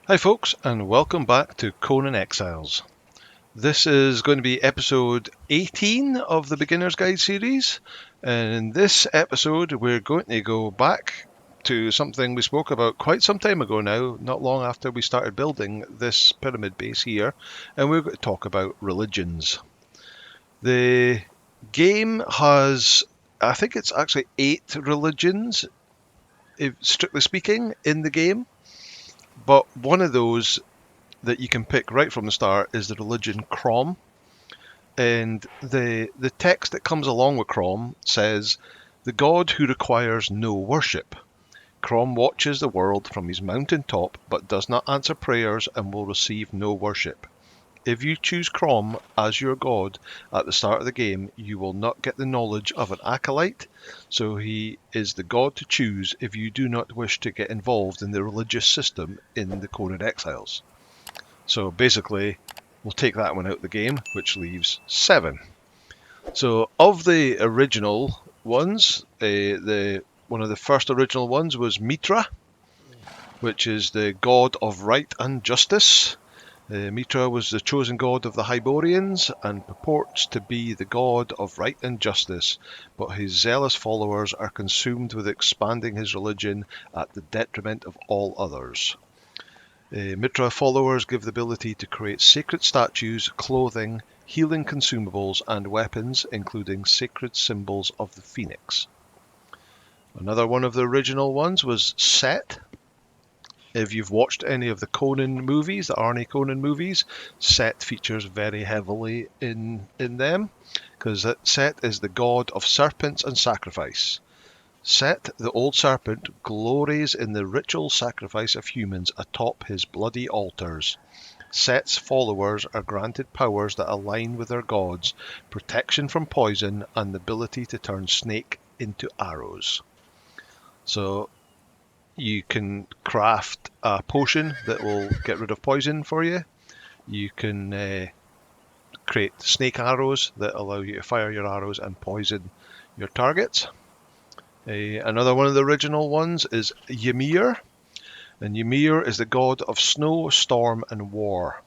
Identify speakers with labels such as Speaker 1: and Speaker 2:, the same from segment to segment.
Speaker 1: Hi folks, and welcome back to Conan Exiles. This is going to be episode 18 of the Beginner's Guide series, and in this episode we're going to go back to something we spoke about quite some time ago now, not long after we started building this pyramid base here, and we're going to talk about religions. The game has, I think it's actually 8 religions, strictly speaking, in the game, but one of those that you can pick right from the start is the religion Crom. And the text that comes along with Crom says, "The god who requires no worship. Crom watches the world from his mountain top, but does not answer prayers and will receive no worship. If you choose Crom as your god at the start of the game, you will not get the knowledge of an acolyte, so he is the god to choose if you do not wish to get involved in the religious system in the Conan Exiles." So basically, we'll take that one out of the game, which leaves 7. So of the original ones, one of the first original ones was Mitra, which is the god of right and justice. Mitra was the chosen god of the Hyborians and purports to be the god of right and justice, but his zealous followers are consumed with expanding his religion at the detriment of all others. Mitra followers give the ability to create sacred statues, clothing, healing consumables, and weapons, including sacred symbols of the phoenix. Another one of the original ones was Set. If you've watched any of the Conan movies, the Arnie Conan movies, Set features very heavily in them, because Set is the god of serpents and sacrifice. Set, the old serpent, glories in the ritual sacrifice of humans atop his bloody altars. Set's followers are granted powers that align with their gods, protection from poison, and the ability to turn snake into arrows. So you can craft a potion that will get rid of poison for you. You can create snake arrows that allow you to fire your arrows and poison your targets. Another one of the original ones is Ymir, and Ymir is the god of snow, storm, and war.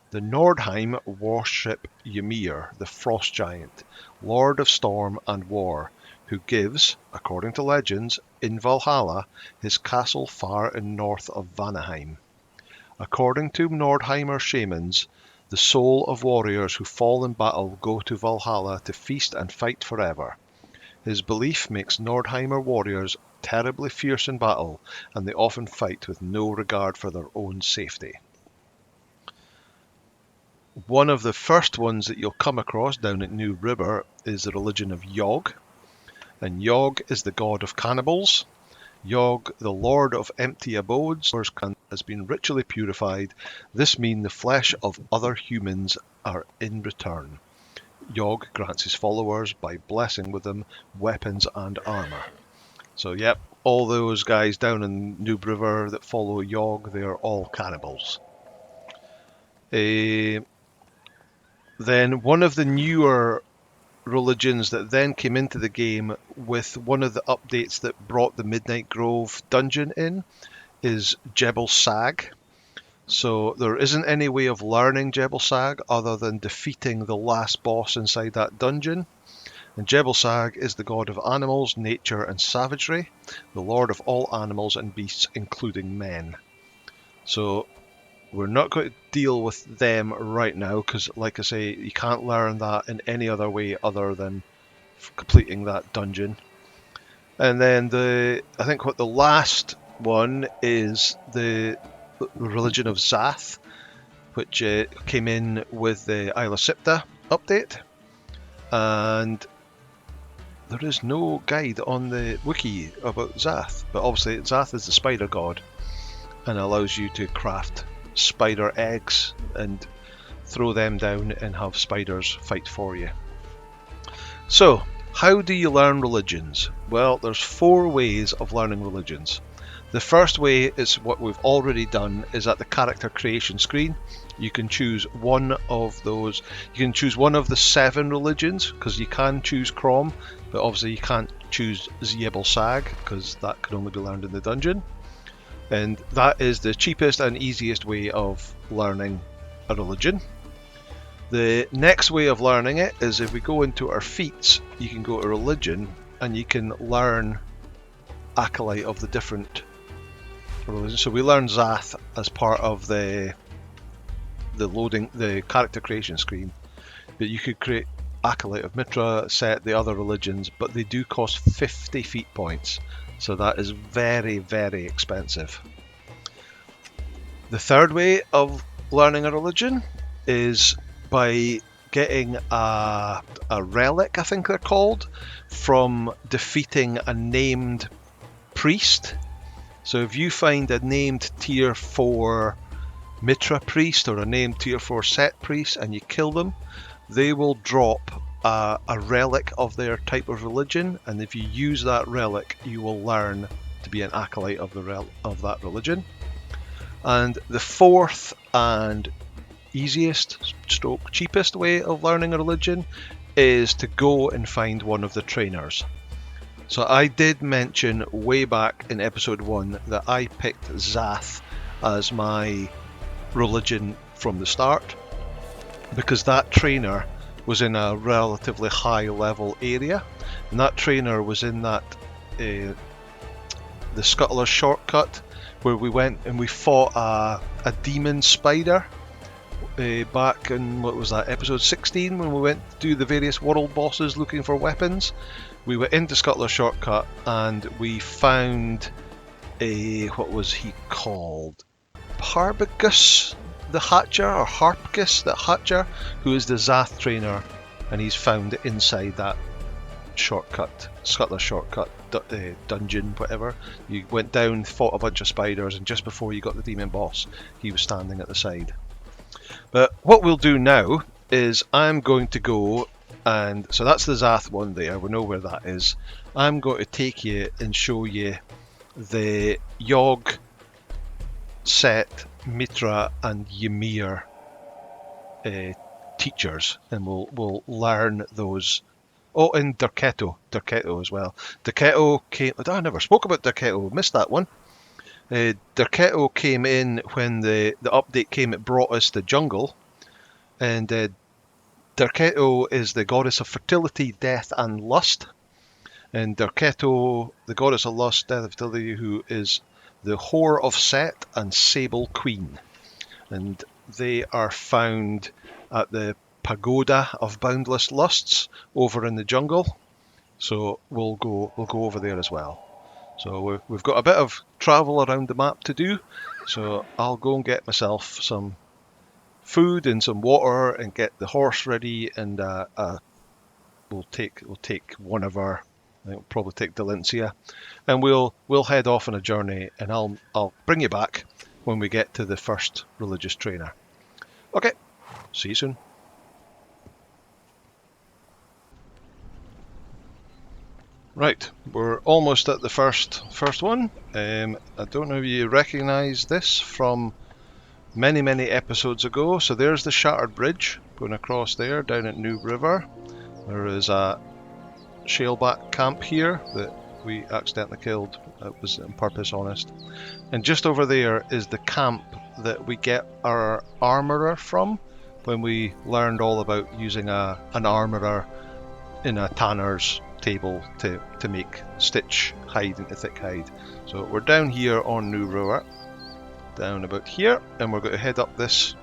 Speaker 1: The Nordheim worship Ymir, the frost giant, lord of storm and war, who gives, according to legends, in Valhalla, his castle far in north of Vanaheim. According to Nordheimer shamans, the soul of warriors who fall in battle go to Valhalla to feast and fight forever. His belief makes Nordheimer warriors terribly fierce in battle, and they often fight with no regard for their own safety. One of the first ones that you'll come across down at New River is the religion of Yog, and Yog is the god of cannibals. Yog, the lord of empty abodes, has been ritually purified. This means the flesh of other humans are in return. Yog grants his followers, by blessing with them, weapons and armor. So yep, all those guys down in Noob River that follow Yog, they are all cannibals. Then one of the newer religions that then came into the game with one of the updates that brought the Midnight Grove dungeon in is Jebel Sag. So there isn't any way of learning Jebel Sag other than defeating the last boss inside that dungeon. And Jebel Sag is the god of animals, nature, and savagery, the lord of all animals and beasts, including men. So we're not going to deal with them right now because, like I say, you can't learn that in any other way other than completing that dungeon. And then I think what the last one is the religion of Zath, which came in with the Isla Sipta update. And there is no guide on the wiki about Zath, but obviously Zath is the spider god and allows you to craft spider eggs and throw them down and have spiders fight for you. So, how do you learn religions? Well, there's 4 ways of learning religions. The first way is what we've already done, is at the character creation screen. You can choose one of those. You can choose one of the 7 religions, because you can choose Crom, but obviously you can't choose Jebel Sag, because that can only be learned in the dungeon. And that is the cheapest and easiest way of learning a religion. The next way of learning it is if we go into our feats, you can go to religion and you can learn acolyte of the different religions. So we learn Zath as part of the character creation screen, but you could create acolyte of Mitra, set the other religions, but they do cost 50 feat points, so that is very, very expensive. The third way of learning a religion is by getting a relic, I think they're called, from defeating a named priest. So if you find a named tier 4 Mitra priest or a named tier 4 Set priest and you kill them, they will drop a relic of their type of religion, and if you use that relic you will learn to be an acolyte of that religion. And the fourth and easiest stroke cheapest way of learning a religion is to go and find one of the trainers. So I did mention way back in episode 1 that I picked Zath as my religion from the start because that trainer was in a relatively high level area, and that trainer was in that the Scuttler's shortcut where we went and we fought a demon spider back in, what was that, episode 16, when we went to do the various world bosses looking for weapons. We went into Scuttler's shortcut and we found what was he called? Harpagus the Hatcher, or Harpagus the Hatcher, who is the Zath trainer, and he's found inside that shortcut, Scuttler's shortcut dungeon, whatever. You went down, fought a bunch of spiders, and just before you got the demon boss, he was standing at the side. But what we'll do now is I'm going to go, and so that's the Zath one there, we know where that is. I'm going to take you and show you the Yogg, Set, Mitra and Ymir teachers, and we'll learn those. Oh, and Derketo as well. Derketo came. I never spoke about Derketo. Missed that one. Derketo came in when the update came. It brought us the jungle, and Derketo is the goddess of fertility, death, and lust. And Derketo, the goddess of lust, death, and fertility, who is the Whore of Set and Sable Queen, and they are found at the Pagoda of Boundless Lusts over in the jungle. So we'll go over there as well. So we've got a bit of travel around the map to do. So I'll go and get myself some food and some water and get the horse ready, and we'll take one of our. I think we'll probably take Delencia, and we'll head off on a journey, and I'll bring you back when we get to the first religious trainer. Okay, see you soon. Right, we're almost at the first one. I don't know if you recognise this from many episodes ago. So there's the Shattered Bridge going across there down at New River. There is a Shaleback camp here that we accidentally killed. That was on purpose, honest. And just over there is the camp that we get our armourer from when we learned all about using an armourer in a tanner's table to make stitch hide into thick hide. So we're down here on New River, down about here, and we're going to head up this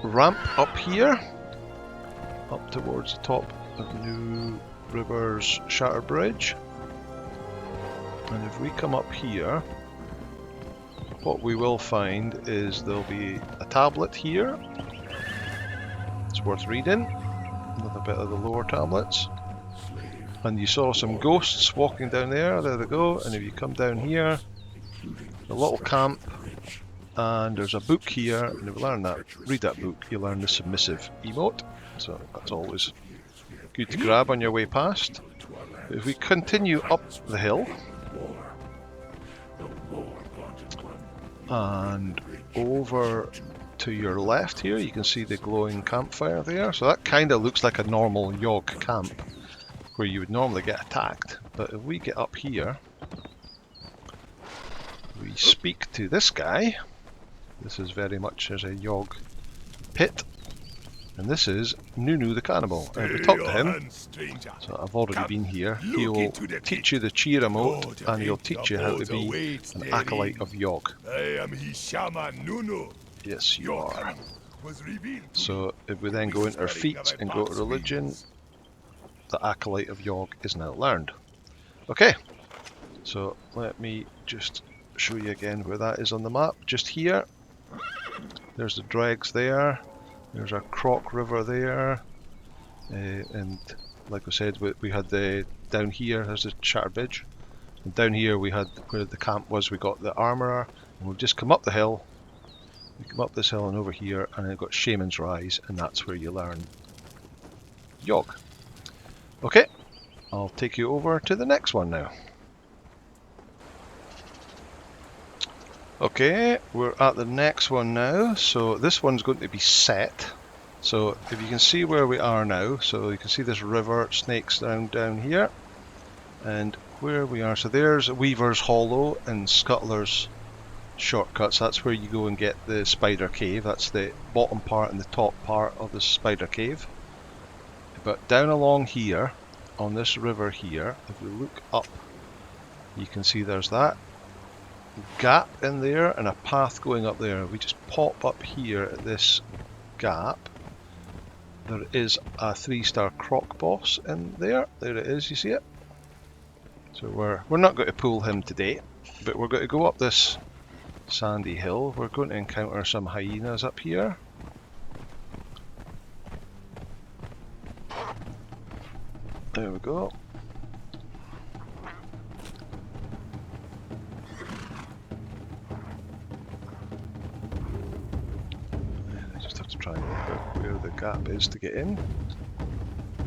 Speaker 1: ramp up here, up towards the top of New River's Shattered Bridge. And if we come up here, what we will find is there'll be a tablet here. It's worth reading. Another bit of the lower tablets. And you saw some ghosts walking down there. There they go. And if you come down here, a little camp, and there's a book here. And if you read that book, you learn the submissive emote. So that's always good to grab on your way past. If we continue up the hill and over to your left here, you can see the glowing campfire there. So that kind of looks like a normal Yogg camp where you would normally get attacked. But if we get up here, speak to this guy. This is very much as a Yogg pit. And this is Nunu the cannibal. And we talk to him. So I've already been here. He will teach you the cheer emote, and he'll teach you how to be an acolyte of Yogg.
Speaker 2: I am his shaman Nunu.
Speaker 1: Yes, you are. So if we then go into our feats and go to religion, the acolyte of Yogg is now learned. Okay, so let me just show you again where that is on the map. Just here. There's the dregs there. There's our Croc River there, and like I said, we had the down here. There's the Shattered Bridge, and down here we had where the camp was. We got the Armourer, and we've just come up the hill. We come up this hill and over here, and then we've got Shaman's Rise, and that's where you learn Yogg. Okay, I'll take you over to the next one now. Okay, we're at the next one now. So this one's going to be set. So if you can see where we are now, so you can see this river snakes down here, and where we are. So there's Weaver's Hollow and Scuttler's Shortcuts. That's where you go and get the spider cave. That's the bottom part and the top part of the spider cave. But down along here, on this river here, if we look up, you can see there's that gap in there and a path going up there. We just pop up here at this gap. There is a 3-star croc boss in there. There it is, you see it? So we're not going to pull him today, but we're going to go up this sandy hill. We're going to encounter some hyenas up here. There we go. Try and work out where the gap is to get in.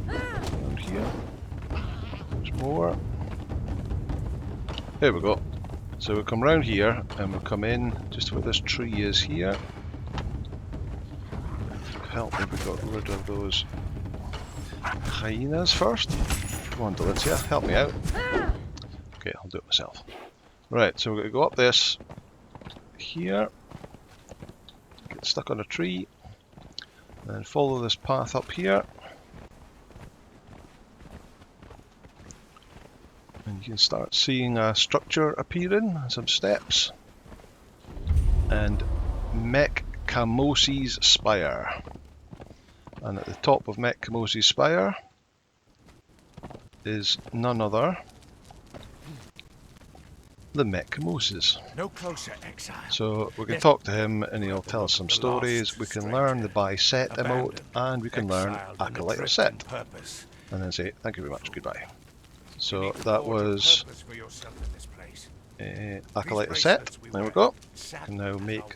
Speaker 1: Around here. There's more. There we go. So we come round here and we come in just where this tree is here. Help me, we got rid of those hyenas first. Come on, Delicia, help me out. Okay, I'll do it myself. Right, so we're going to go up this here. Get stuck on a tree. And follow this path up here, and you can start seeing a structure appearing, some steps, and Mek Kamosi's Spire. And at the top of Mek Kamosi's Spire is none other the Mek Kamoses.
Speaker 2: No closer, exile.
Speaker 1: So we can talk to him and he'll tell us some stories. We can learn the buy set emote, and we can learn Acolyte of Set. And then say thank you very much, goodbye. So that was Acolyte of Set. There we go. We can now make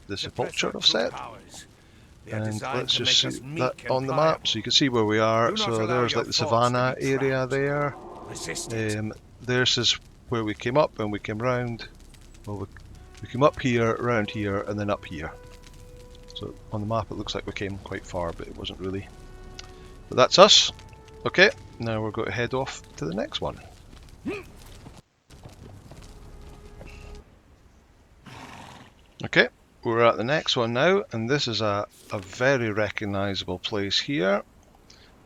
Speaker 1: the Sepulchre of Set. And let's just see that on the map so you can see where we are. So there's like the savannah area there. This is where we came up and we came round. Well, we came up here, round here, and then up here. So on the map it looks like we came quite far, but it wasn't really. But that's us. Okay, now we're going to head off to the next one. Okay, we're at the next one now, and this is a very recognisable place here.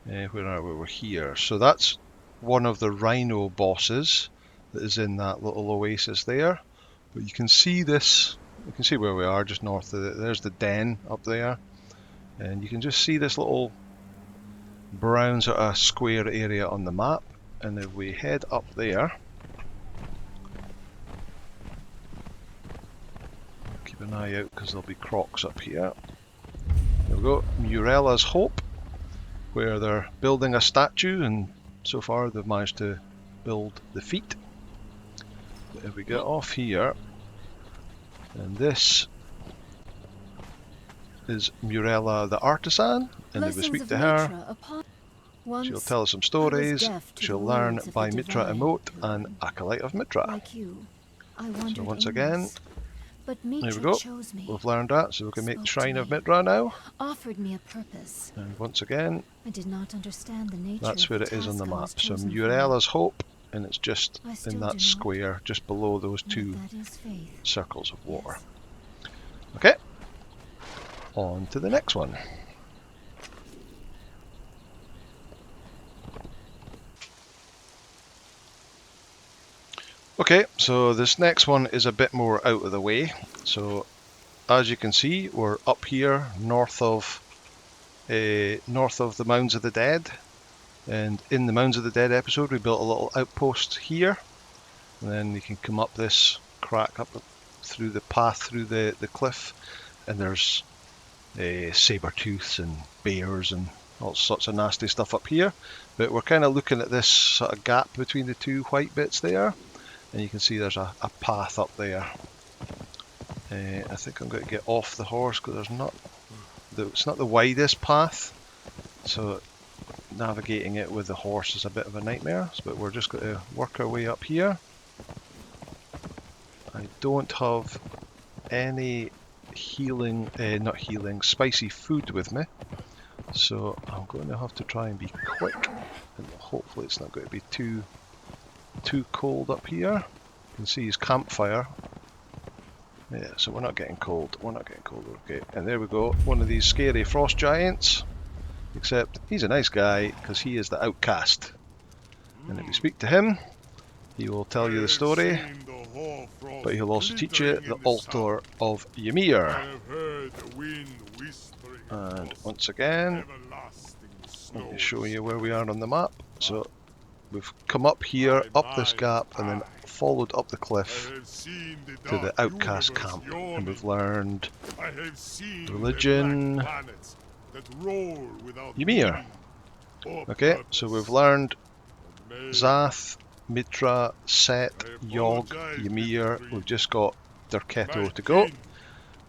Speaker 1: Where are we? We're here. So that's one of the rhino bosses that is in that little oasis there. But you can see this, you can see where we are, just north of it. There's the den up there. And you can just see this little brown sort of square area on the map. And if we head up there, keep an eye out because there'll be crocs up here. There we go, Murella's Hope, where they're building a statue, and so far they've managed to build the feet. But if we get off here, and this is Murella the Artisan, and if we speak to her, she'll tell us some stories. She'll learn by Mitra emote and Acolyte of Mitra. So once again, there we go. We've learned that, so we can make the Shrine of Mitra now.
Speaker 3: Offered me a purpose.
Speaker 1: And once again,
Speaker 3: I did not understand the nature
Speaker 1: that's where it is on the map. So Murella's Hope and it's just
Speaker 3: I
Speaker 1: in
Speaker 3: still
Speaker 1: that
Speaker 3: do not
Speaker 1: square, just below those
Speaker 3: know
Speaker 1: two
Speaker 3: that is faith.
Speaker 1: circles of water.
Speaker 3: Yes.
Speaker 1: Okay, on to the next one. Okay, so this next one is a bit more out of the way. So as you can see, we're up here north of the Mounds of the Dead, and in the Mounds of the Dead episode we built a little outpost here, and then you can come up this crack up through the path through the cliff, and there's saber-tooths and bears and all sorts of nasty stuff up here. But we're kind of looking at this sort of gap between the two white bits there, and you can see there's a path up there. I think I'm going to get off the horse because it's not the widest path, so navigating it with the horse is a bit of a nightmare. But we're just going to work our way up here. I don't have any spicy food with me, so I'm going to have to try and be quick, and hopefully it's not going to be too cold up here. You can see his campfire. Yeah, so we're not getting cold. Okay, and there we go. One of these scary frost giants. Except he's a nice guy because he is the outcast. And if you speak to him, he will tell you the story. But he'll also teach you the altar of Ymir. And once again, let me show you where we are on the map. So we've come up here, up this gap, and then followed up the cliff to the outcast camp, and we've learned religion Ymir. Okay, so we've learned Zath, Mitra, Set, Yog, Ymir. We've just got Derketo to go,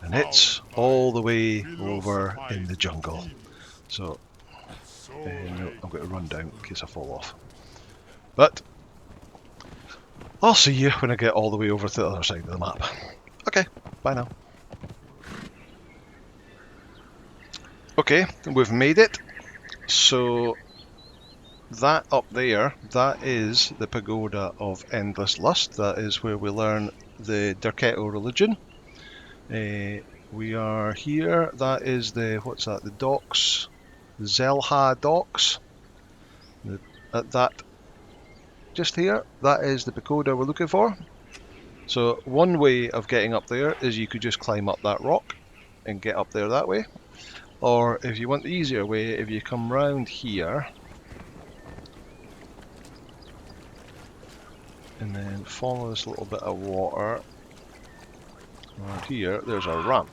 Speaker 1: and it's all the way over in the jungle. So no, I'm going to run down in case I fall off. But I'll see you when I get all the way over to the other side of the map. Okay, bye now. Okay, we've made it. So that up there, that is the Pagoda of Endless Lust. That is where we learn the Derketo religion. We are here. That is the docks, the Zelha docks. At that, just here, that is the Pagoda we're looking for. So one way of getting up there is you could just climb up that rock and get up there that way. Or if you want the easier way, if you come round here and then follow this little bit of water around here, there's a ramp.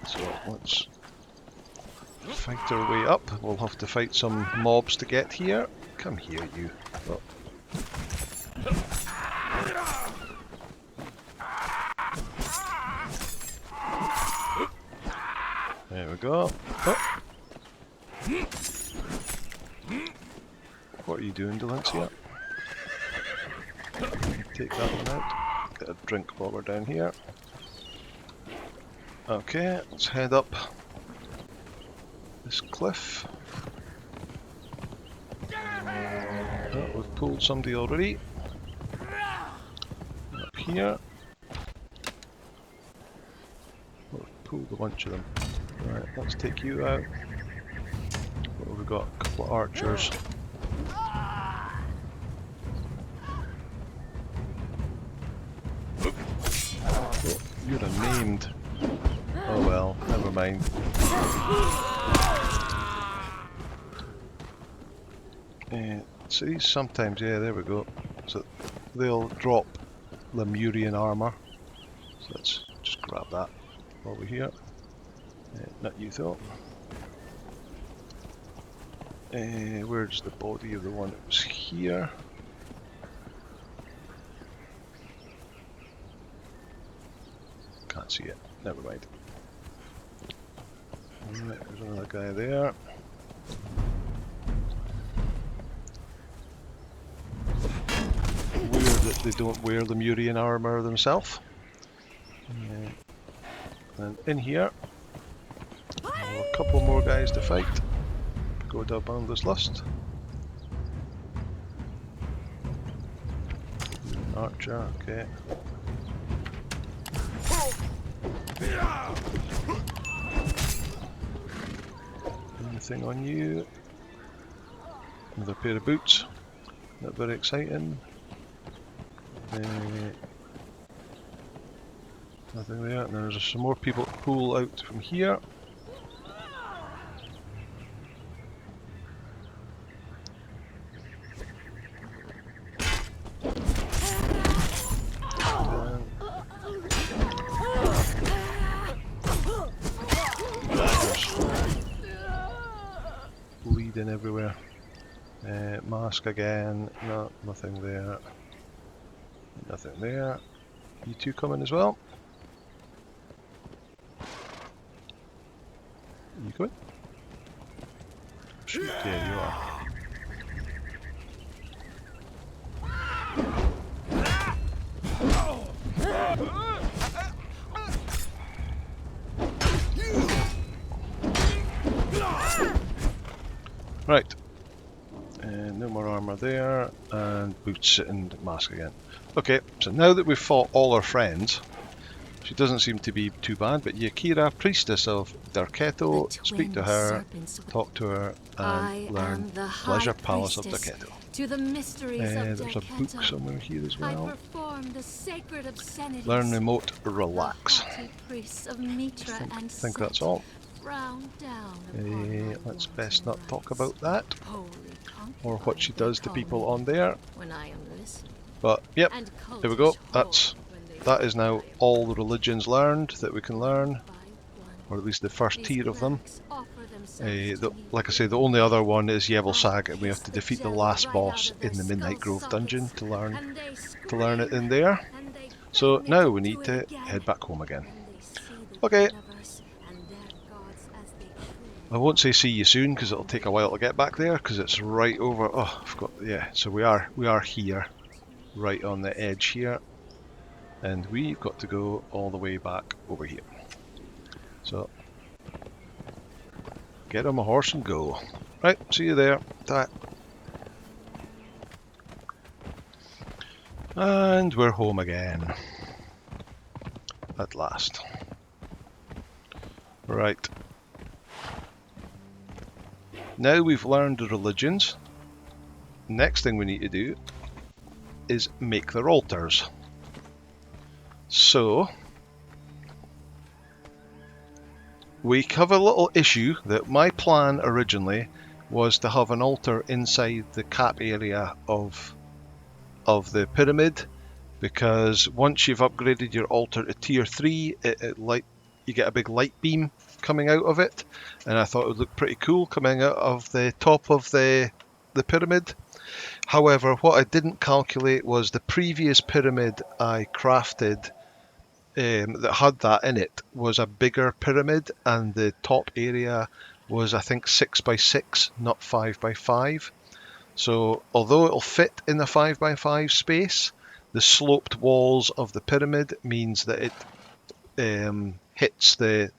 Speaker 1: So let's fight our way up. We'll have to fight some mobs to get here. Come here, you. Oh. There we go. Oh. What are you doing, Delencia? Take that one out. Get a drink while we're down here. Okay, let's head up this cliff. Oh, we've pulled somebody already. Up here. We've pulled a bunch of them. Right, let's take you out. What have we got? A couple of archers. Oh, you're unnamed. Oh well, never mind. See, sometimes, yeah, there we go. So they'll drop Lemurian armor. So let's just grab that while we're here. Not you though. Where's the body of the one that was here? Can't see it. Never mind. Alright, there's another guy there. Weird that they don't wear the Lemurian armor themselves. And in here, a couple more guys to fight. Go down Boundless Lust. Archer, okay. Anything on you? Another pair of boots. Not very exciting. Nothing there. And there's some more people to pull out from here. Bleeding everywhere. Mask again. No, nothing there. Nothing there. You two coming as well? You coming? Shoot, yeah, you are. Right. No more armour there, and boots and mask again. Okay, so now that we've fought all our friends, she doesn't seem to be too bad, but Yakira, priestess of Derketo, speak to her, talk to her, and learn Pleasure Palace of Derketo.
Speaker 3: To the mysteries of
Speaker 1: There's a
Speaker 3: Derketo,
Speaker 1: book somewhere here as
Speaker 3: I
Speaker 1: well.
Speaker 3: perform the sacred obscenities.
Speaker 1: Learn remote relax.
Speaker 3: The haughty priests of Mitra and
Speaker 1: I think
Speaker 3: Zath
Speaker 1: that's all.
Speaker 3: frown down upon my
Speaker 1: Let's
Speaker 3: wants
Speaker 1: best
Speaker 3: and
Speaker 1: not talk
Speaker 3: rights.
Speaker 1: about that,
Speaker 3: Holy
Speaker 1: or what she
Speaker 3: concubine,
Speaker 1: does
Speaker 3: they
Speaker 1: to
Speaker 3: call
Speaker 1: people
Speaker 3: me,
Speaker 1: on there.
Speaker 3: when I am listening.
Speaker 1: But yep,
Speaker 3: And
Speaker 1: there we go.
Speaker 3: cultish
Speaker 1: That
Speaker 3: whore
Speaker 1: is
Speaker 3: when they
Speaker 1: now
Speaker 3: say I am
Speaker 1: all the religions learned that we can learn,
Speaker 3: by one.
Speaker 1: or at least the first
Speaker 3: These
Speaker 1: tier of them.
Speaker 3: blacks offer themselves to me.
Speaker 1: Like I say, the only other one is Yevelsag, and we
Speaker 3: Hiss
Speaker 1: have to
Speaker 3: the
Speaker 1: defeat the
Speaker 3: jelly
Speaker 1: last
Speaker 3: right
Speaker 1: boss
Speaker 3: out of their
Speaker 1: in the Midnight
Speaker 3: skull
Speaker 1: Grove dungeon
Speaker 3: sockets,
Speaker 1: to learn
Speaker 3: and they
Speaker 1: it in
Speaker 3: scream,
Speaker 1: there.
Speaker 3: and they
Speaker 1: So
Speaker 3: beg me
Speaker 1: now
Speaker 3: to
Speaker 1: we
Speaker 3: do
Speaker 1: need
Speaker 3: it
Speaker 1: to
Speaker 3: again,
Speaker 1: head back home again.
Speaker 3: when they see the
Speaker 1: Okay.
Speaker 3: universe and their gods as they truly
Speaker 1: I won't say
Speaker 3: are.
Speaker 1: see you soon because it'll take a while to get back there because it's right over. Oh, I've got, yeah. So we are here, right on the edge here, and we've got to go all the way back over here. So get on my horse and go. Right, see you there. Ta. And we're home again. At last. Right. Now we've learned the religions. Next thing we need to do is make their altars. So we have a little issue that my plan originally was to have an altar inside the cap area of the pyramid, because once you've upgraded your altar to tier 3, you get a big light beam coming out of it, and I thought it would look pretty cool coming out of the top of the pyramid. However, what I didn't calculate was the previous pyramid I crafted that had that in it was a bigger pyramid, and the top area was, I think, 6x6, not 5x5. So although it'll fit in the 5x5 space, the sloped walls of the pyramid means that it hits the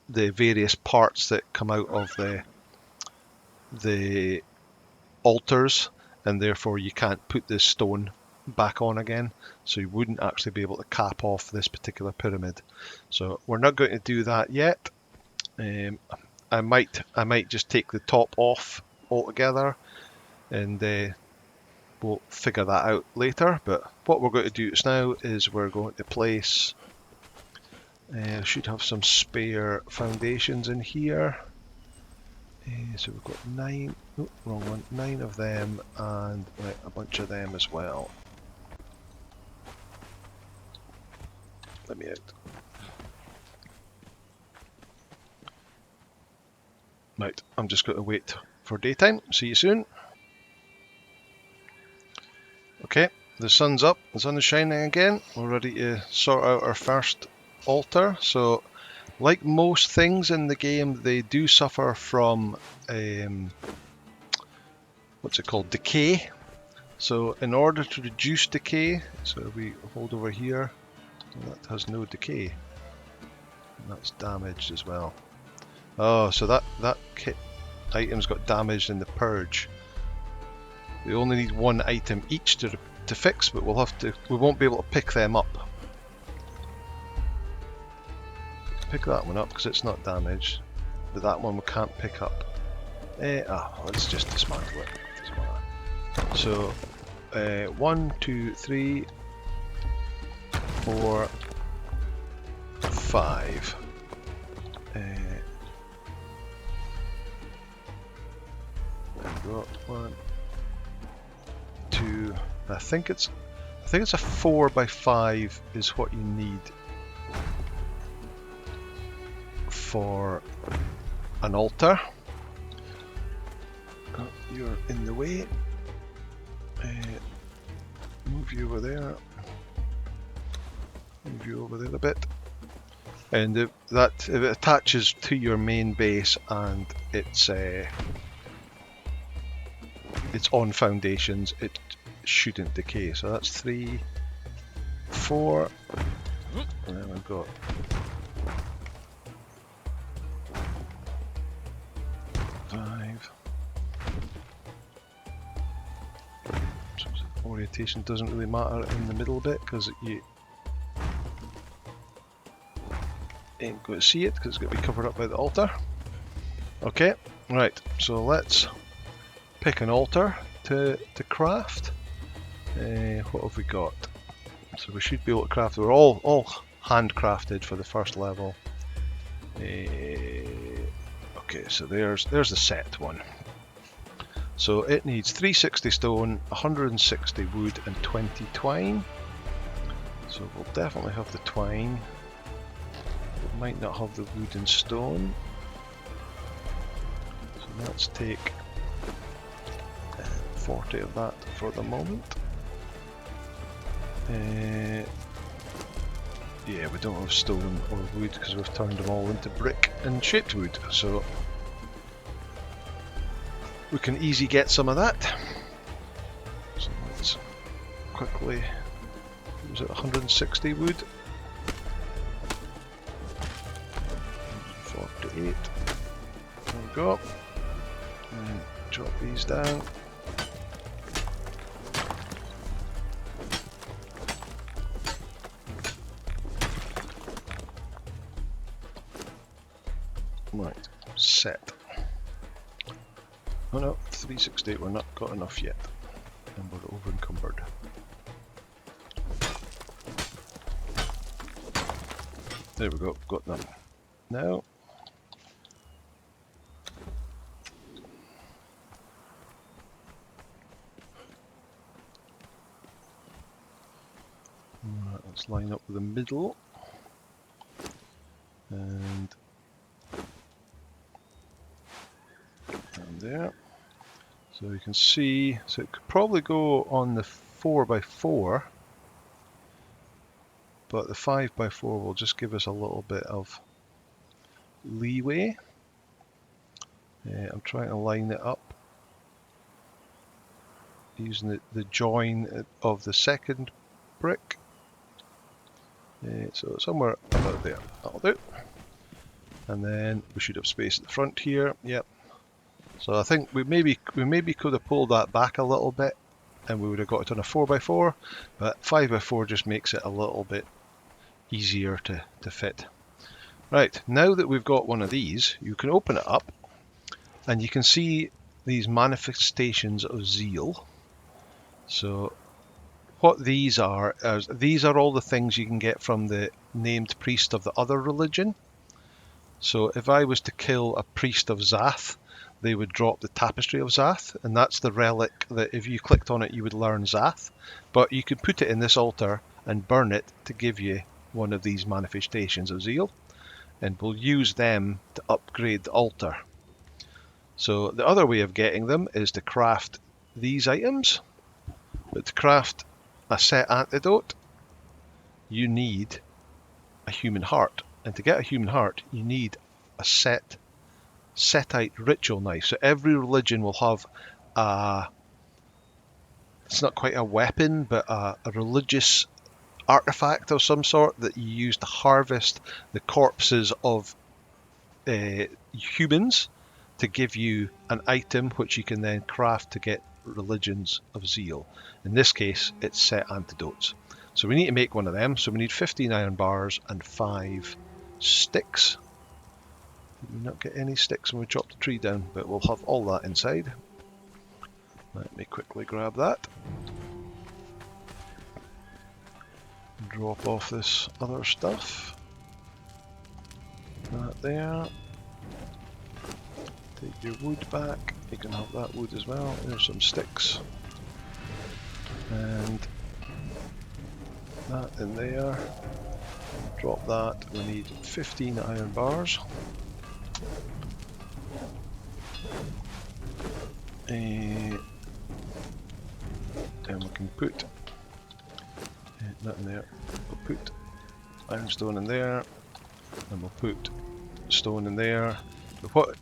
Speaker 1: various parts that come out of the altars, and therefore you can't put this stone back on again, so you wouldn't actually be able to cap off this particular pyramid. So we're not going to do that yet. I might just take the top off altogether, and we'll figure that out later. But what we're going to do just now is we're going to place, should have some spare foundations in here. So we've got 9, oh, wrong one, 9 of them, and a bunch of them as well. Let me out. Right, I'm just going to wait for daytime. See you soon. Okay, the sun's up, the sun is shining again. We're ready to sort out our first altar. So, like most things in the game, they do suffer from what's it called? Decay. So, in order to reduce decay, so we hold over here, and that has no decay. And that's damaged as well. Oh, so that kit item's got damaged in the purge. We only need one item each to to fix, but we won't be able to pick them up. Pick that one up because it's not damaged, but that one we can't pick up. Let's just dismantle it. So 1, 2, 3, 4, 5. There we go. 1, 2. I think it's a 4 by 5 is what you need for an altar. Oh, you're in the way. Move you over there. Move you over there a bit. And if it attaches to your main base and it's on foundations, it shouldn't decay. So that's 3, 4, and then we've got 5. So orientation doesn't really matter in the middle bit because you ain't going to see it because it's going to be covered up by the altar. Okay, right, so let's pick an altar to craft. What have we got? So we should be able to craft. We're all handcrafted for the first level. Okay, so there's the set one. So it needs 360 stone, 160 wood, and 20 twine. So we'll definitely have the twine. We might not have the wood and stone. So let's take 40 of that for the moment. Yeah, we don't have stone or wood because we've turned them all into brick and shaped wood, so we can easy get some of that. So let's quickly, was it 160 wood? 48. There we go. And drop these down. Right, set. Oh no, 368, we're not got enough yet. And we're over encumbered. There we go, got them. Now, right, let's line up with the middle. And there. So you can see, so it could probably go on the 4x4, but the 5x4 will just give us a little bit of leeway. I'm trying to line it up using the join of the second brick. So somewhere about there, that'll do. And then we should have space at the front here. Yep. So I think we maybe could have pulled that back a little bit and we would have got it on a 4x4, but 5x4 just makes it a little bit easier to fit. Right, now that we've got one of these, you can open it up and you can see these manifestations of zeal. So what these are all the things you can get from the named priest of the other religion. So if I was to kill a priest of Zath, they would drop the tapestry of Zath, and that's the relic that if you clicked on it you would learn Zath. But you could put it in this altar and burn it to give you one of these manifestations of zeal, and we'll use them to upgrade the altar. So the other way of getting them is to craft these items, but to craft a set antidote you need a human heart, and to get a human heart you need a Setite ritual knife. So every religion will have it's not quite a weapon, but a religious artifact of some sort that you use to harvest the corpses of humans to give you an item which you can then craft to get religions of zeal. In this case, it's set antidotes. So we need to make one of them. So we need 15 iron bars and 5 sticks. Did we not get any sticks when we chopped the tree down? But we'll have all that inside. Let me quickly grab that. Drop off this other stuff. That there. Take your wood back. You can have that wood as well. There's some sticks. And that in there. Drop that. We need 15 iron bars. And we can put that in there. We'll put ironstone in there, and we'll put stone in there. But what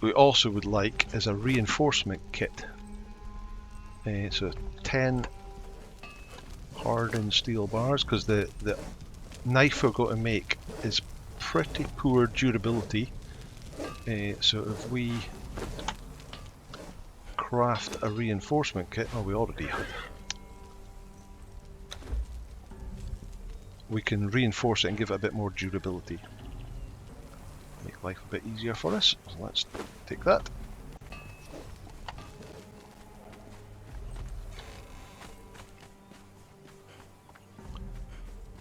Speaker 1: we also would like is a reinforcement kit. So 10 hardened steel bars, because the knife we're going to make is pretty poor durability. So if we craft a reinforcement kit, oh, we already have. We can reinforce it and give it a bit more durability. Make life a bit easier for us. So let's take that.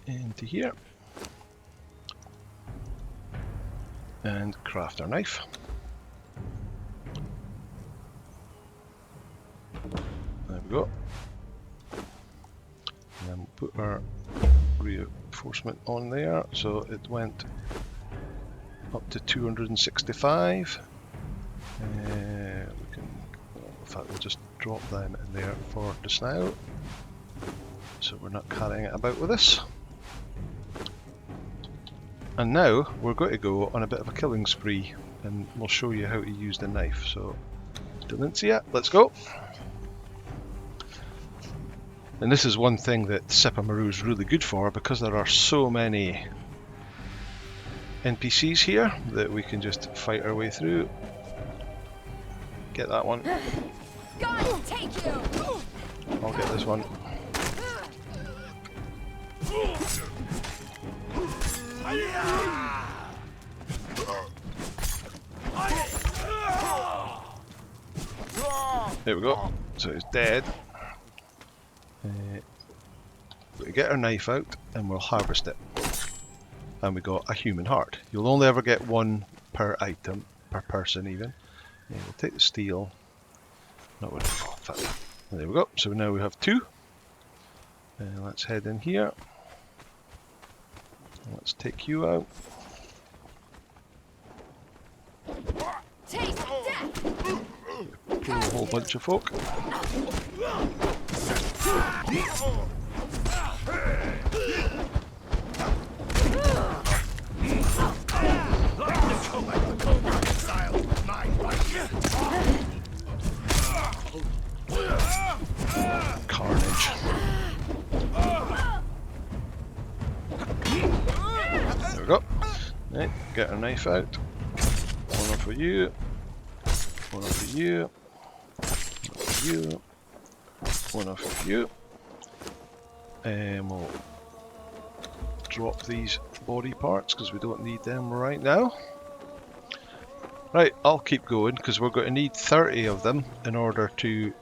Speaker 1: Into here. And craft our knife. There we go. And then we'll put our reinforcement on there, so it went up to 265. We can, in fact, we'll just drop them in there for just now, so we're not carrying it about with us. And now we're going to go on a bit of a killing spree, and we'll show you how to use the knife. So, didn't see it? Let's go. And this is one thing that Sipamaru is really good for, because there are so many NPCs here that we can just fight our way through. Get that one.
Speaker 3: God take you!
Speaker 1: I'll get this one. There we go. So it's dead. We get our knife out and we'll harvest it. And we got a human heart. You'll only ever get one per item, per person even. Yeah, we'll take the steel. Not really. Oh, fuck. There we go. So now we have 2. Let's head in here. Let's take you out.
Speaker 3: Taste death!
Speaker 1: Kill a whole bunch of folk. Carnage. There we go. Right, get our knife out. One off of you. One off of you. One off of you. One off of you. And we'll drop these body parts because we don't need them right now. Right, I'll keep going because we're going to need 30 of them in order to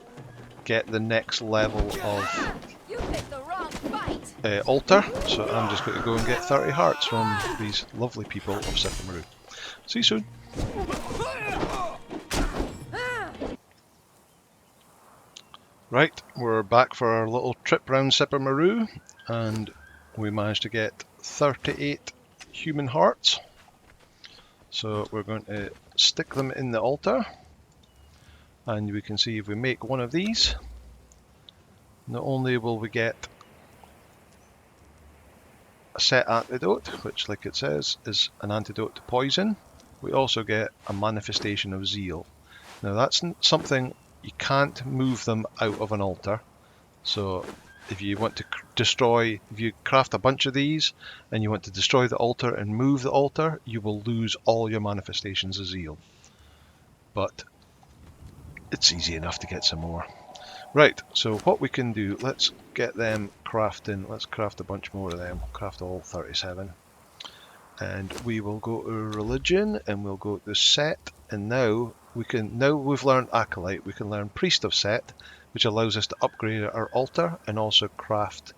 Speaker 1: get the next level of
Speaker 3: You picked the wrong fight!
Speaker 1: altar. So I'm just going to go and get 30 hearts from these lovely people of Sipamaru. See you soon. Right, we're back for our little trip round Sipamaru, and we managed to get 38 human hearts. So we're going to stick them in the altar, and we can see if we make one of these, not only will we get a set antidote, which, like it says, is an antidote to poison, we also get a manifestation of zeal. Now that's something you can't move them out of an altar. So if you want to destroy, if you craft a bunch of these and you want to destroy the altar and move the altar, you will lose all your manifestations of zeal. But it's easy enough to get some more. Right, so what we can do, let's get them crafting. Let's craft a bunch more of them. Craft all 37. And we will go to religion and we'll go to set, and now we've learned acolyte, we can learn priest of set, which allows us to upgrade our altar and also craft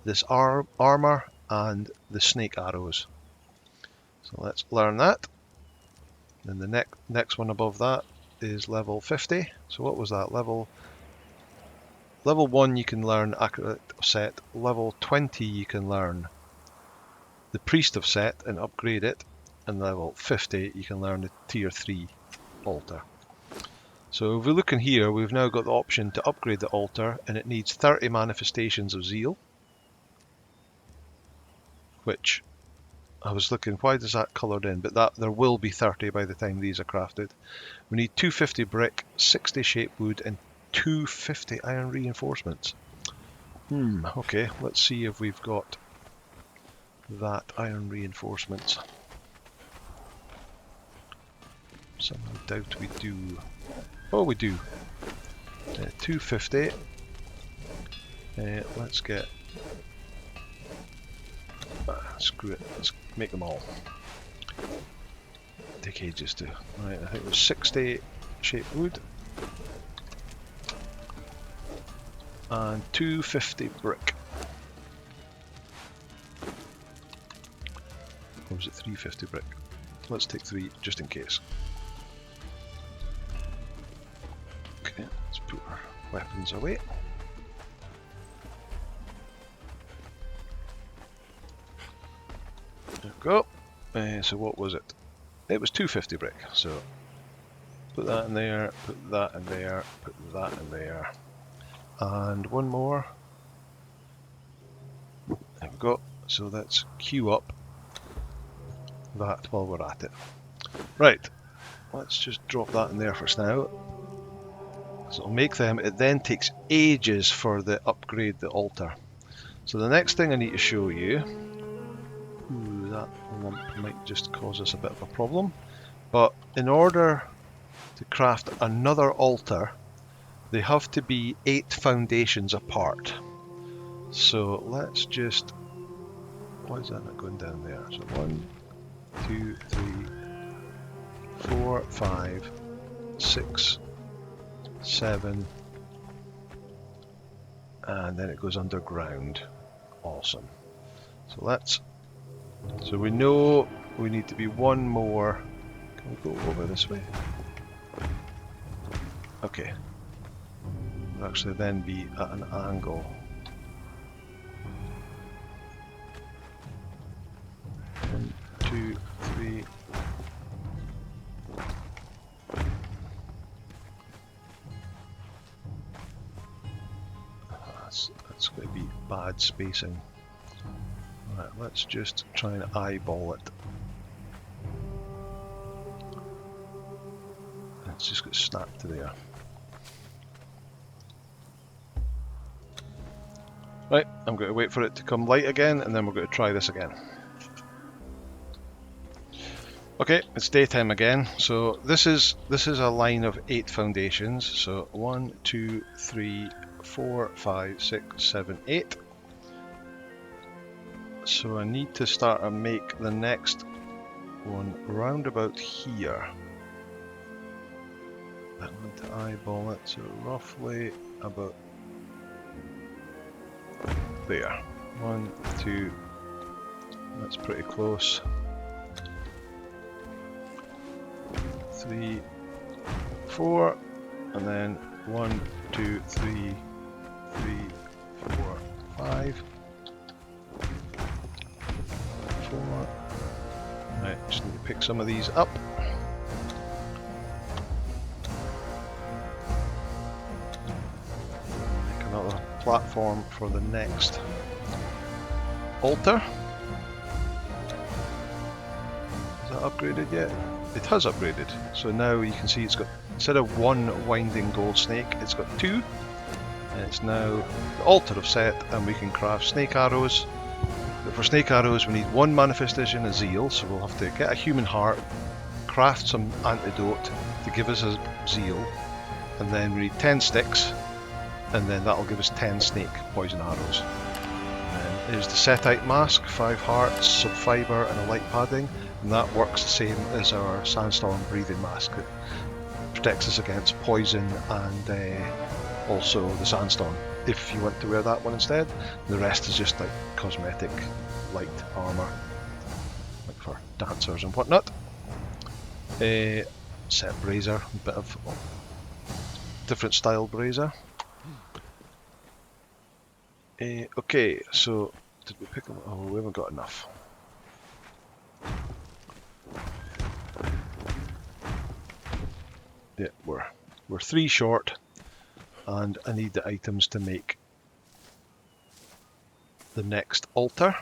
Speaker 1: this armor and the snake arrows. So let's learn that. And the next one above that is level 50. So what was that? Level 1 you can learn acolyte of set, level 20 you can learn the priest of set and upgrade it, and level 50 you can learn the tier 3 altar. So if we look in here, we've now got the option to upgrade the altar, and it needs 30 manifestations of zeal, which I was looking, why does that coloured in? But that there will be 30 by the time these are crafted. We need 250 brick, 60 shape wood, and 250 iron reinforcements. Okay, let's see if we've got that iron reinforcements. Somehow doubt we do. Oh, we do. 250. Let's get. Screw it. Let's make them all. Take ages to. Right, I think it was 60 shape wood and 250 brick. Or was it 350 brick? Let's take 3 just in case. Okay, let's put our weapons away. There we go. So what was it? It was 250 brick. So put that in there, put that in there, put that in there. And one more. There we go. So let's queue up that while we're at it. Right, let's just drop that in there first now. So it'll make them, it then takes ages for the upgrade the altar. So the next thing I need to show you, that lump might just cause us a bit of a problem, but in order to craft another altar, they have to be 8 foundations apart. So let's just, why is that not going down there? So 1, 2, 3, 4, 5, 6, 7, and then it goes underground. Awesome. So we know we need to be one more. Can we go over this way? Okay. We'll actually then be at an angle. One, 2, 3. That's going to be bad spacing. Right, let's just try and eyeball it. It's just got snapped to there. Right, I'm going to wait for it to come light again, and then we're going to try this again. Okay, it's daytime again. So this is a line of 8 foundations. So 1, 2, 3, 4, 5, 6, 7, 8. So I need to start and make the next one round about here. I want to eyeball it, so roughly about there. 1, 2, that's pretty close. 3, 4, and then 1, 2, 3, 4, 5, 4. Right, just need to pick some of these up. Make another platform for the next altar. Is that upgraded yet? It has upgraded. So now you can see it's got, instead of 1 winding gold snake, it's got 2. And it's now the altar of set, and we can craft snake arrows. But for snake arrows we need 1 manifestation of zeal, so we'll have to get a human heart, craft some antidote to give us a zeal, and then we need 10 sticks, and then that'll give us 10 snake poison arrows. And there's the Setite mask, 5 hearts, some fibre and a light padding, and that works the same as our sandstorm breathing mask. It protects us against poison and also the sandstorm. If you want to wear that one instead, the rest is just like cosmetic light armour, like for dancers and whatnot. Set brazier, a bit of different style brazier. Okay, so did we pick them? Oh, we haven't got enough. Yeah, we're 3 short, and I need the items to make the next altar.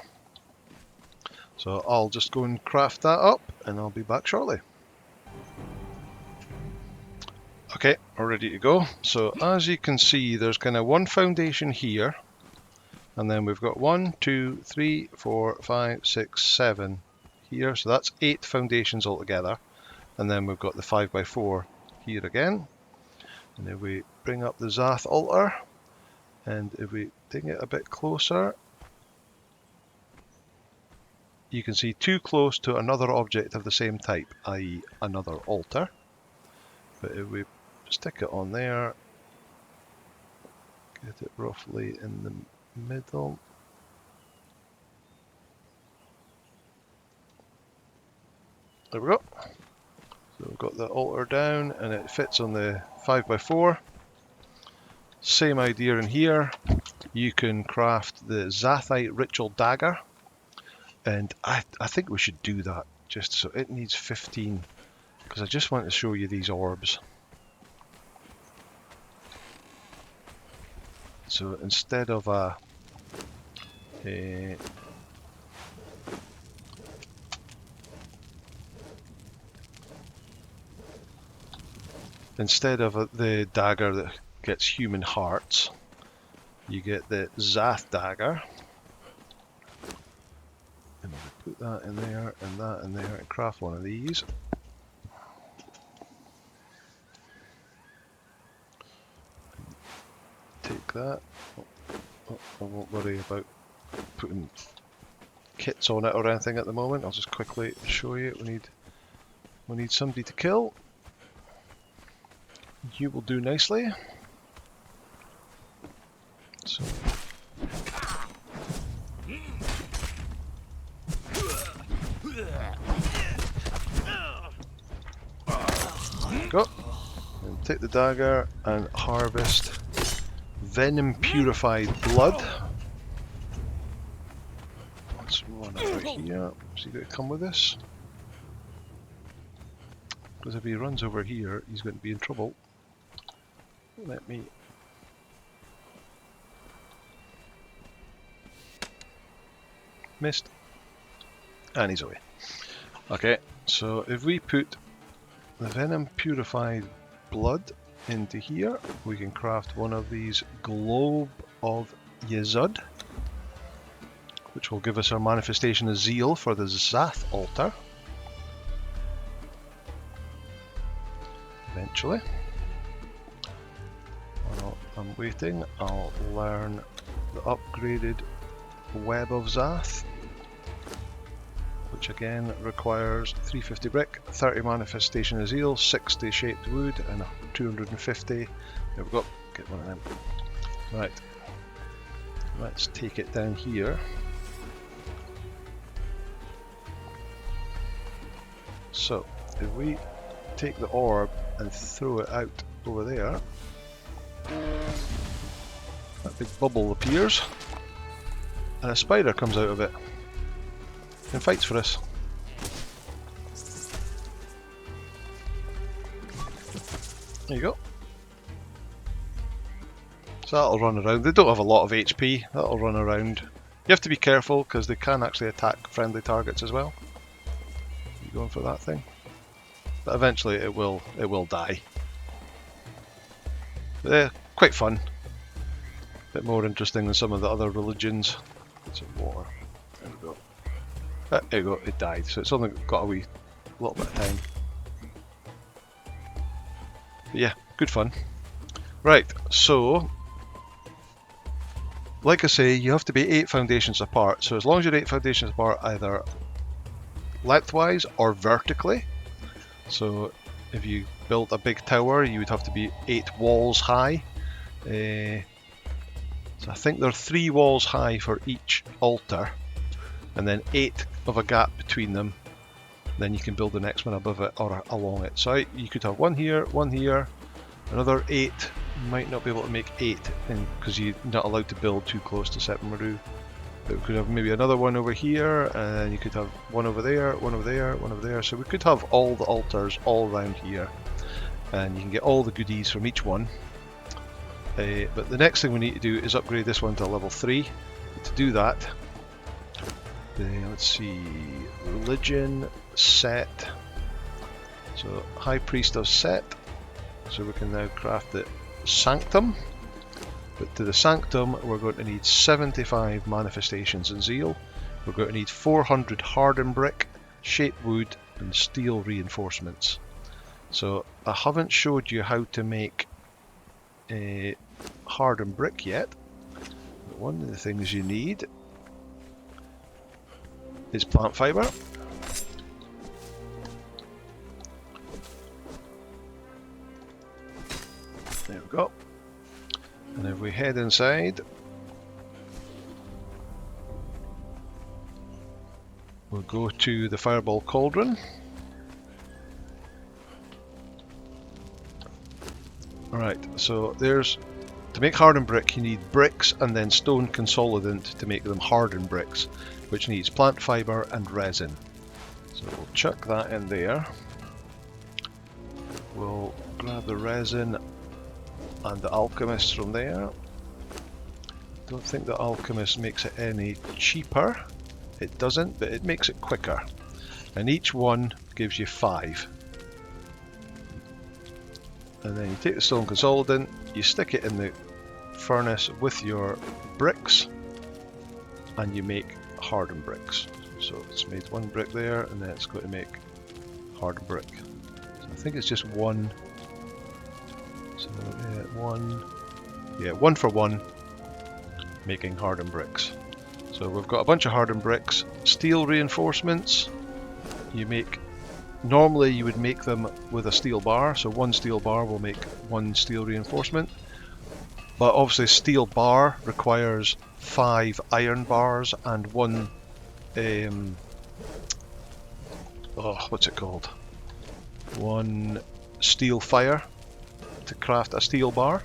Speaker 1: So I'll just go and craft that up, and I'll be back shortly. Okay, we're ready to go. So as you can see, there's kind of 1 foundation here, and then we've got 1, 2, 3, 4, 5, 6, 7 here. So that's 8 foundations altogether, and then we've got the 5x4 here again. And if we bring up the Zath altar, and if we bring it a bit closer, you can see too close to another object of the same type, i.e. another altar. But if we stick it on there, get it roughly in the middle. There we go. So we've got the altar down and it fits on the 5x4. Same idea in here. You can craft the Zathite ritual dagger, and I think we should do that, just so it needs 15, because I just want to show you these orbs. So instead of a the dagger that gets human hearts, you get the Zath dagger. And we'll put that in there and that in there and craft one of these. Take that. I won't worry about putting kits on it or anything at the moment. I'll just quickly show you. We need somebody to kill. You will do nicely. So. Go. And take the dagger and harvest venom purified blood. Let's run over here. Is he going to come with us? Because if he runs over here, he's going to be in trouble. Let me... Missed. And he's away. Okay, so if we put the venom purified blood into here, we can craft one of these Globe of Yezud, which will give us our manifestation of zeal for the Zath altar. Eventually. While I'm waiting, I'll learn the upgraded Web of Zath, which again requires 350 brick, 30 manifestation of zeal, 60 shaped wood, and 250. There we go, get one of them. Right, let's take it down here. So, if we take the orb and throw it out over there, that big bubble appears, and a spider comes out of it and fights for us. There you go. So that'll run around. They don't have a lot of HP. That'll run around. You have to be careful because they can actually attack friendly targets as well. You going for that thing? But eventually it will die. But they're quite fun. A bit more interesting than some of the other religions. It's a war. There we go. There you go, it died, so it's only got a little bit of time. But yeah, good fun. Right, so like I say, you have to be 8 foundations apart. So as long as you're 8 foundations apart, either lengthwise or vertically. So if you built a big tower, you would have to be 8 walls high. So I think there are 3 walls high for each altar, and then 8 of a gap between them. Then you can build the next one above it or along it. So you could have one here, another 8. You might not be able to make 8 because you're not allowed to build too close to Sepamaru. But we could have maybe another one over here, and you could have one over there, one over there, one over there. So we could have all the altars all around here, and you can get all the goodies from each one. But the next thing we need to do is upgrade this one to level 3. To do that, let's see, religion, set. So High Priest of Set. So we can now craft the Sanctum. But to the Sanctum, we're going to need 75 manifestations in Zeal. We're going to need 400 hardened brick, shaped wood, and steel reinforcements. So I haven't showed you how to make a hardened brick yet. But one of the things you need is plant fiber. There we go. And if we head inside, we'll go to the Fireball Cauldron. Alright, so there's, to make hardened brick you need bricks and then stone consolidant to make them hardened bricks, which needs plant fiber and resin. So we'll chuck that in there. We'll grab the resin and the alchemist from there. Don't think the alchemist makes it any cheaper. It doesn't, but it makes it quicker. And each one gives you 5. And then you take the stone consolidant, you stick it in the furnace with your bricks, and you make hardened bricks. So it's made 1 brick there, and then it's going to make hardened brick. So I think it's just 1. So yeah, 1 for 1, making hardened bricks. So we've got a bunch of hardened bricks. Steel reinforcements, you make, normally you would make them with a steel bar, so 1 steel bar will make 1 steel reinforcement. But obviously steel bar requires 5 iron bars and 1, what's it called? 1 steel fire to craft a steel bar.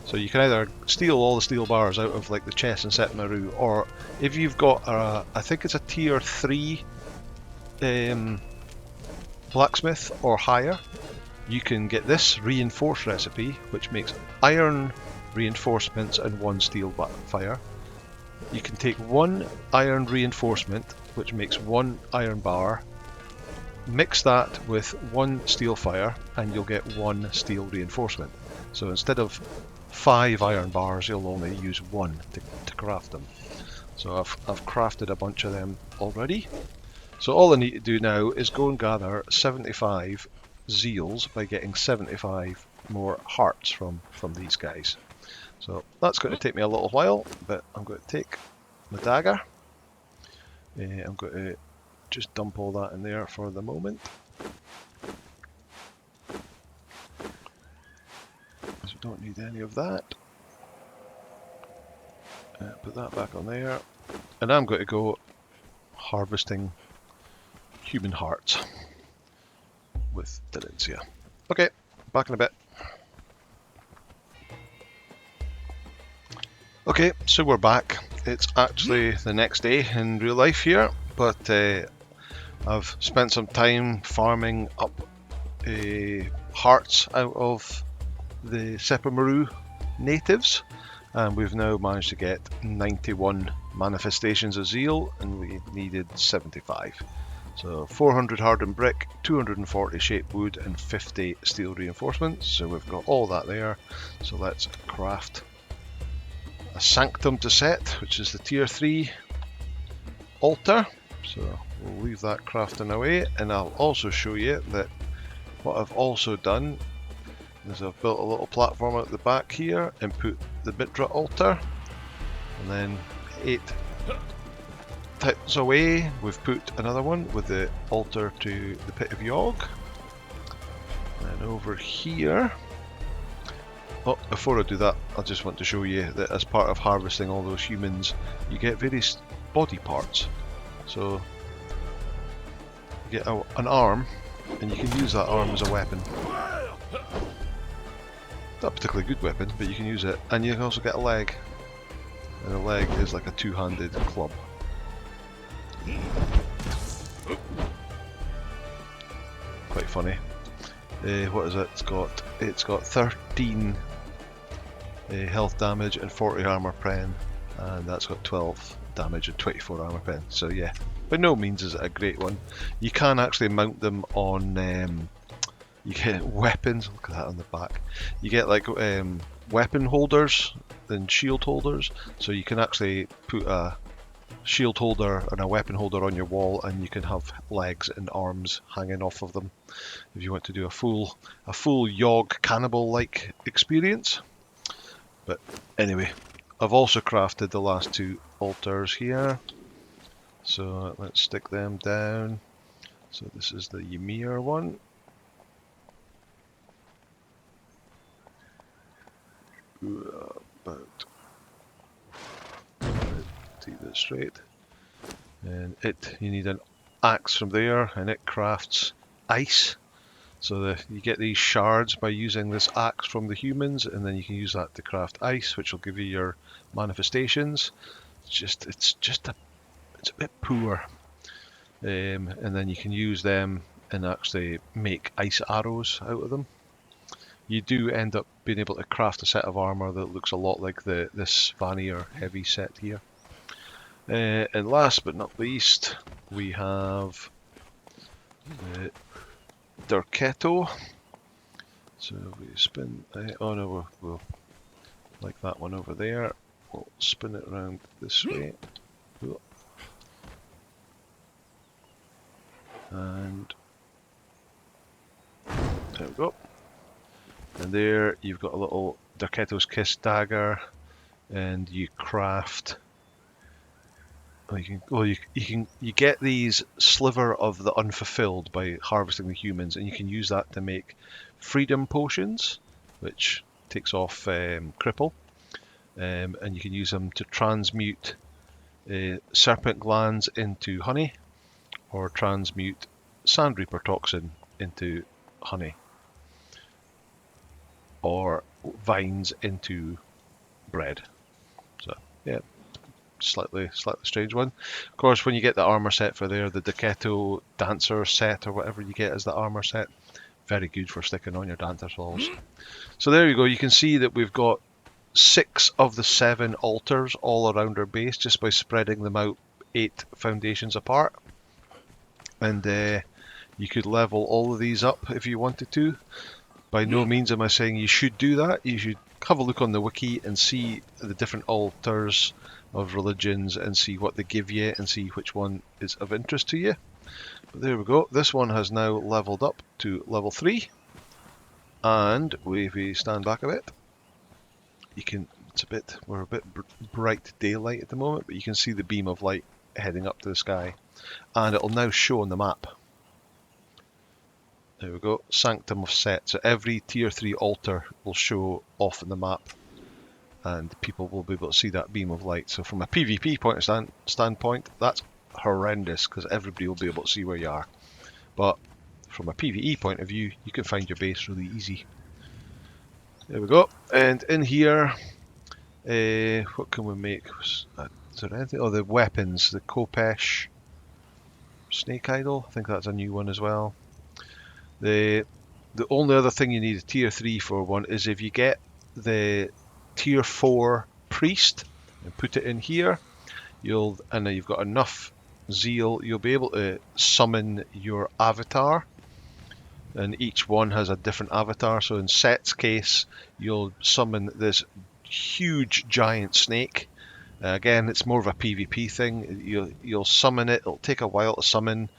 Speaker 1: So you can either steal all the steel bars out of like the chest in Sepamaru, or if you've got a, I think it's a tier 3 blacksmith or higher, you can get this reinforced recipe, which makes iron reinforcements and 1 steel fire. You can take 1 iron reinforcement, which makes 1 iron bar, mix that with 1 steel fire, and you'll get 1 steel reinforcement. So instead of 5 iron bars, you'll only use 1 to craft them. So I've crafted a bunch of them already. So all I need to do now is go and gather 75 zeals by getting 75 more hearts from these guys. So that's going to take me a little while, but I'm going to take my dagger. I'm going to just dump all that in there for the moment. So we don't need any of that. Put that back on there. And I'm going to go harvesting human hearts with Delicia. Okay, back in a bit. Okay, so we're back. It's actually the next day in real life here, but I've spent some time farming up hearts out of the Sepamaru natives, and we've now managed to get 91 manifestations of zeal, and we needed 75. So 400 hardened brick, 240 shaped wood, and 50 steel reinforcements. So we've got all that there. So let's craft a sanctum to set, which is the tier 3 altar. So we'll leave that crafting away, and I'll also show you that what I've also done is I've built a little platform at the back here and put the Mitra altar, And then 8 tips away, we've put another one with the altar to the Pit of Yog. And over here, oh, before I do that, I just want to show you that as part of harvesting all those humans, you get various body parts. So you get an arm, and you can use that arm as a weapon. Not a particularly good weapon, but you can use it. And you can also get a leg. And a leg is like a two-handed club. Quite funny. What is it? It's got 13 health damage and 40 armor pen, and that's got 12 damage and 24 armor pen. So yeah, by no means is it a great one. You can actually mount them on. You get weapons. Look at that on the back. You get like weapon holders and shield holders. So you can actually put a shield holder and a weapon holder on your wall, and you can have legs and arms hanging off of them if you want to do a full Yog cannibal like experience. But anyway, I've also crafted the last 2 altars here, so let's stick them down. So this is the Ymir one. About keep it straight, and you need an axe from there, and it crafts ice. So you get these shards by using this axe from the humans, and then you can use that to craft ice, which will give you your manifestations. It's a bit poor, and then you can use them and actually make ice arrows out of them. You do end up being able to craft a set of armor that looks a lot like this Vanir heavy set here. And last but not least, we have Derketo. So we spin. Oh no, we'll like that one over there. We'll spin it around this way. And there we go. And there you've got a little Derketo's Kiss dagger, and you craft. You get these sliver of the unfulfilled by harvesting the humans, and you can use that to make freedom potions, which takes off cripple, and you can use them to transmute serpent glands into honey, or transmute sand reaper toxin into honey, or vines into bread. So yeah, slightly strange one. Of course, when you get the armor set for there, the Derketo dancer set or whatever you get as the armor set, very good for sticking on your dancer walls. So there you go. You can see that we've got 6 of the 7 altars all around our base just by spreading them out 8 foundations apart. And you could level all of these up if you wanted to. By no means am I saying you should do that. You should have a look on the wiki and see the different altars of religions and see what they give you and see which one is of interest to you. But there we go. This one has now leveled up to level 3. And if we stand back a bit, you can. We're a bit bright daylight at the moment, but you can see the beam of light heading up to the sky, and it'll now show on the map. There we go, Sanctum of Set. So every tier 3 altar will show off on the map, and people will be able to see that beam of light. So from a PvP standpoint, that's horrendous, because everybody will be able to see where you are. But from a PvE point of view, you can find your base really easy. There we go. And in here, what can we make? Is there anything? Oh, the weapons, the Kopesh Snake Idol. I think that's a new one as well. The only other thing you need a tier 3 for one is if you get the tier 4 priest and put it in here, and you've got enough zeal, you'll be able to summon your avatar, and each one has a different avatar. So in Set's case, you'll summon this huge giant snake. Again, it's more of a PvP thing. You'll summon it. It'll take a while to summon.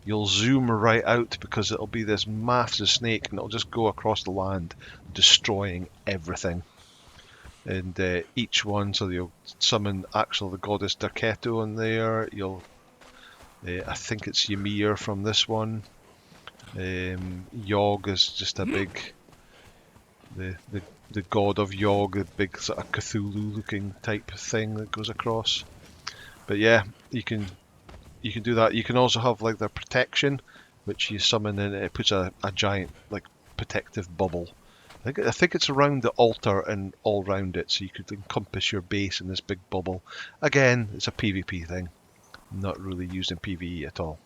Speaker 1: You'll zoom right out because it'll be this massive snake, and it'll just go across the land, destroying everything. and each one, so you'll summon actual the goddess Derketo on there. You'll, I think it's Ymir from this one. Yogg is just a big, the god of Yogg, the big sort of Cthulhu-looking type thing that goes across. But yeah, you can do that. You can also have like their protection, which you summon and it puts a giant like protective bubble. I think it's around the altar and all round it, so you could encompass your base in this big bubble. Again, it's a PvP thing, not really used in PvE at all.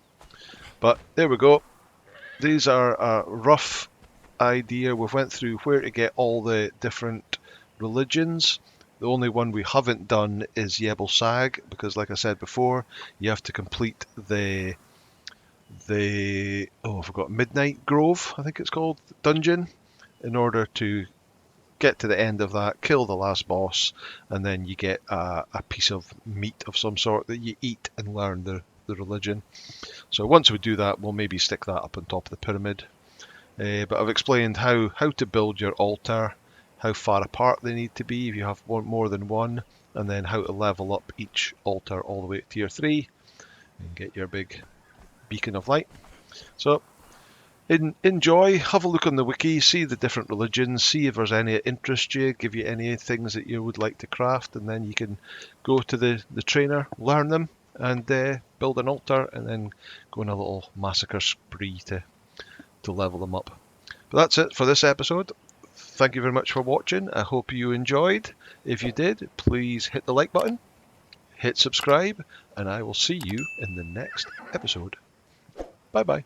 Speaker 1: But there we go. These are a rough idea. We've went through where to get all the different religions. The only one we haven't done is Yebel Sag, because like I said before, you have to complete the I forgot, Midnight Grove, I think it's called, dungeon, in order to get to the end of that, kill the last boss, and then you get a piece of meat of some sort that you eat and learn the religion. So once we do that, we'll maybe stick that up on top of the pyramid. But I've explained how to build your altar, how far apart they need to be if you have more than one, and then how to level up each altar all the way to tier 3 and get your big beacon of light. So enjoy, have a look on the wiki, see the different religions, see if there's any that interest you, give you any things that you would like to craft, and then you can go to the trainer, learn them, and build an altar, and then go on a little massacre spree to level them up. But that's it for this episode. Thank you very much for watching. I hope you enjoyed. If you did, please hit the like button, hit subscribe, and I will see you in the next episode. Bye bye.